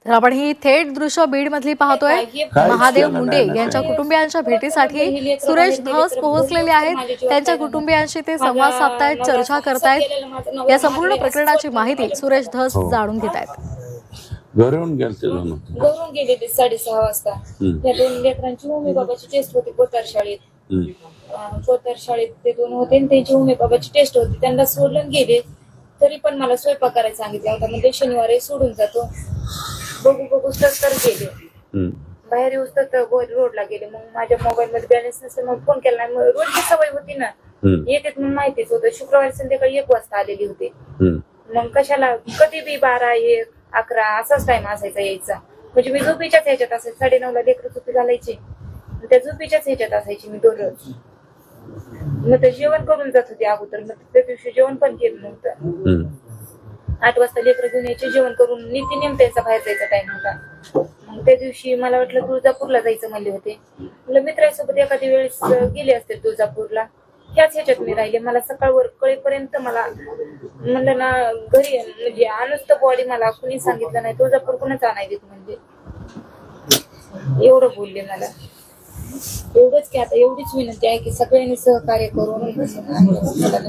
तर आपण ही थेट दृश्य बीड मधली पाहतोय। महादेव मुंडे यांच्या कुटुंबियांच्या भेटीसाठी सुरेश धस पोहोचलेले आहेत। त्यांच्या कुटुंबियांशी ते संवाद साधतायत, चर्चा करतायत। या संपूर्ण प्रकरणाची माहिती सुरेश धस जाणून घेत आहेत। घरून गेले ते 6:30 वाजता। त्या दोन लेकरांची मम्मी बाबाची टेस्ट होती कोतार शाळेत ते दोन होते आणि त्यांची मम्मी बाबाची टेस्ट होती। त्यांना सोडून गेले, तरी पण मला स्वयंपाक करायला सांगितलं होतं। म्हणजे शनिवारी सोडून जातो, बघू तर गेले। बाहेर येऊस तर रोडला गेले। मग माझ्या मोबाईल मध्ये बॅलन्स नसेल, मग फोन केला नाही। मग रोजची सवय होती ना, येतेत म्हणून माहितीच होतं। शुक्रवारी संध्याकाळी 1 वाजता आलेली होते। मग कशाला कधी बी 12, 1, 11 असाच टाइम असायचा यायचा। म्हणजे मी झोपीच्याच ह्याच्यात असायचे। 9:30ला लेकरं झोपी घालायचे, त्या झोपीच्याच ह्याच्यात असायची मी दररोज। मग ते जेवण करून जात होते अगोदर। मग त्या दिवशी जेवण पण केलं नव्हतं। 8 वाजता लेकरं घेऊन यायचे, जेवण करून नीती नेम त्यांचा बाहेर जायचा टाइम होता। मग त्या दिवशी मला वाटलं तुळजापूरला जायचं म्हणले होते। मला मित्रांसोबत एखाद्या वेळेस गेले असते तुळजापूरला, ह्याच्यात मी राहिले। मला सकाळवर कळेपर्यंत मला म्हणलं ना घरी म्हणजे आणूच तर बॉडी मला कुणी सांगितलं नाही। तुळजापूर कुणाच आणायला म्हणजे एवढं बोलले मला। एवढंच की आता एवढीच विनंती आहे की सगळ्यांनी सहकार्य करून।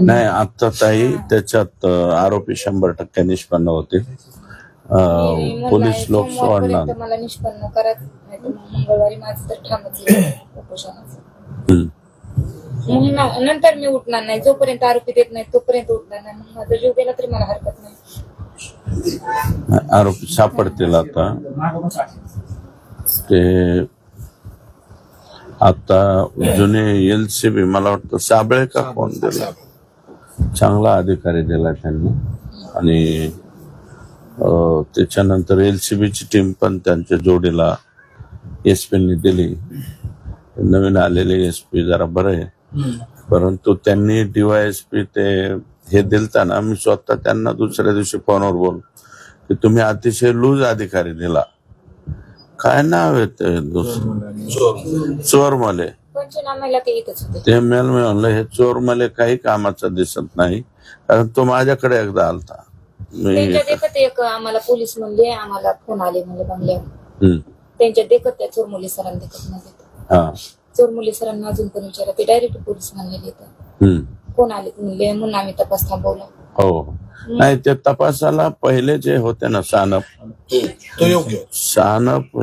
नाही आता ताई त्याच्यात आरोपी 100% निष्पन्न होते। पोलीस लोक सोडणार मला निष्पन्न करायचं नाही तर मंगळवारी माझं तर ठामच उपोषणाचं। नंतर मी उठणार नाही, जोपर्यंत आरोपी देत नाही तोपर्यंत उठणार नाही। मग माझा जीव गेला तरी मला हरकत नाही। आरोपी सापडतील आता ते। आता जुने LCB मला वाटतं साबळे का कोण दिला, चांगला अधिकारी दिला त्यांनी। आणि त्याच्यानंतर LCBची टीम पण त्यांच्या जोडीला SP दिली। नवीन आलेले SP जरा बरं आहे, परंतु त्यांनी DYSP ते हे दिलता ना, मी स्वतः त्यांना दुसऱ्या दिवशी फोनवर बोल की तुम्ही अतिशय लूज अधिकारी दिला। काय नाव आहे ते चोरमले, ते मेल मी म्हणलं हे चोरमले काही कामाचा दिसत नाही, कारण तो माझ्याकडे एकदा आलता। एक आम्हाला पोलीस म्हणले, आम्हाला फोन आले म्हणजे बंगल्यावर त्यांच्या देखत त्या चोरमुली सरांना देखत म्हणले। चोरमुली सरांना अजून पण विचारा, ते डायरेक्ट पोलीस म्हणलेले कोण आले म्हणले, म्हणून आम्ही तपास थांबवला। हो नाही, ते तपासाला पहिले जे होते ना सानप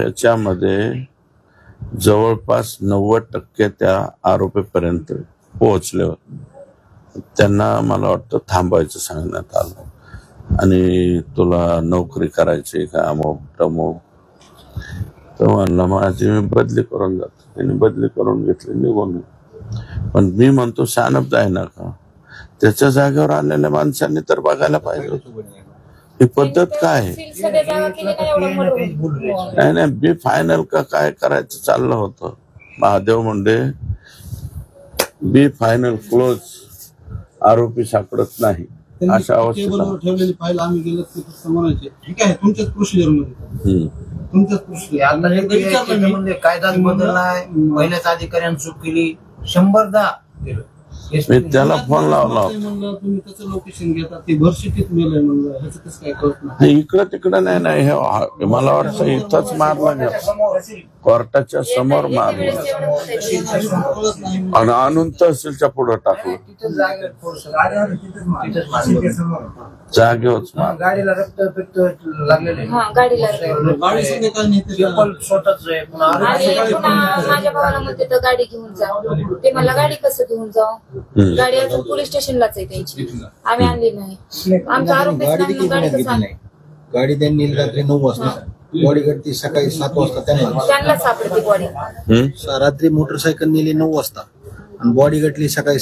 याच्यामध्ये जवळपास 90% त्या आरोपीपर्यंत पोहोचले होते। त्यांना मला वाटतं थांबायचं सांगण्यात आलं आणि तुला नोकरी करायची का अमुक तमुक। तो म्हणला माझी मी बदली करून जातो। त्यांनी बदली करून घेतली, निघून। पण मी म्हणतो सानप आहे ना का, त्याच्या जागेवर आलेल्या माणसांनी तर बघायला पाहिजे ही पद्धत काय। नाही बी फायनल का काय करायचं चाललं होतं। महादेव मुंडे बी फायनल क्लोज, आरोपी सापडत नाही अशा अवस्थेत ठेवलेली फाईल आम्ही गेलो फक्त म्हणायचे ठीक आहे तुमच्याच प्रोसिजर मध्ये, तुमच्याच प्रोसिजर कायदा बदललाय। पहिल्याच अधिकाऱ्यांनी चूक केली 100दा मी त्याला फोन लावला, तुम्ही त्याचं लोकेशन घेता ते भरशिटीत मेलंय म्हणलं, ह्याचं कसं काय कळत नाही। इकडं तिकडं नाही हे मला वाटतं इथंच मारला, कोर्टाच्या समोर मारला आणि आणून तहसीलच्या पुढे टाकलं, जागेवरच गाडीला रक्त लागलेले, स्वतःच माझ्या भावाला म्हणते तर गाडी घेऊन जा, ते मला गाडी कसं घेऊन जाऊ, गाडी अजून पोलीस स्टेशनलाच आहे त्यांची, आम्ही आणली नाही। आमचा आरोप गाडी त्यांनी रात्री 9 वाजता, बॉडी ती सकाळी 7 वाजता त्यांना सापडते बॉडी। रात्री मोटरसायकल नेली 9 वाजता आणि बॉडी गटली सकाळी